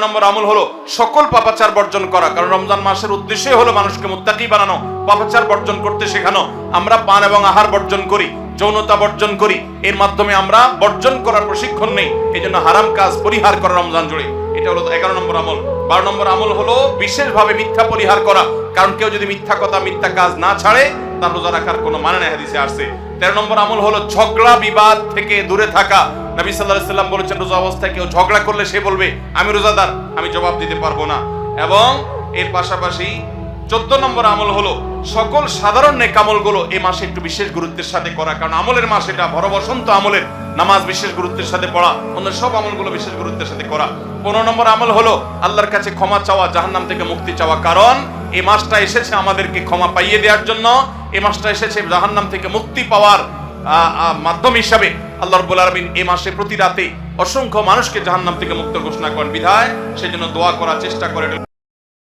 নম্বর আমল হলো সকল পাপাচার বর্জন করা, কারণ রমজান মাসের উদ্দেশ্যই হলো মানুষকে মুত্তাকি বানানো, পাপাচার বর্জন করতে শেখানো। আমরা পান এবং আহার বর্জন করি, যৌনতা বর্জন করি, এর মাধ্যমে আমরা বর্জন করার প্রশিক্ষণ নেই। এই জন্য হারাম কাজ পরিহার করা রমজান জুড়ে, এটা হলো 11 নম্বর আমল। 12 নম্বর আমল হলো বিশেষভাবে মিথ্যা পরিহার করা, কারণ কেউ যদি মিথ্যা কথা মিথ্যা কাজ না ছাড়ে তার রোজা রাখার কোনো মানে নাই, হাদিসে আসছে। 13 নম্বর আমল হলো ঝগড়া বিবাদ থেকে দূরে থাকা। নবী সাল্লাল্লাহু আলাইহি সাল্লাম বলেছেন রোজা অবস্থায় কেউ ঝগড়া করলে সে বলবে আমি রোজাদার, আমি জবাব দিতে পারবো না। এবং এর পাশাপাশি 14 নম্বর আমল হলো সকল সাধারণ নেক আমলগুলো এই মাসে একটু বিশেষ গুরুত্বের সাথে করা, কারণ আমলের মাস এটা, বড় বসন্ত আমলের। নামাজ বিশেষ গুরুত্বের সাথে পড়া, অন্য সব আমলগুলো বিশেষ গুরুত্বের সাথে করা। 15 নম্বর আমল হলো আল্লাহর কাছে ক্ষমা চাওয়া, জাহান্নাম থেকে মুক্তি চাওয়া, কারণ এই মাসটা এসেছে আমাদেরকে ক্ষমা পাইয়ে দেওয়ার জন্য। এই মাসটা এসেছে জাহান্নাম থেকে মুক্তি পাওয়ার মাধ্যম হিসাবে। আল্লাহ রাব্বুল আলামিন এই মাসে প্রতি রাতে অসংখ্য মানুষকে জাহান্নাম থেকে মুক্ত ঘোষণা করেন, বিধায় সেজন্য দোয়া করার চেষ্টা করে।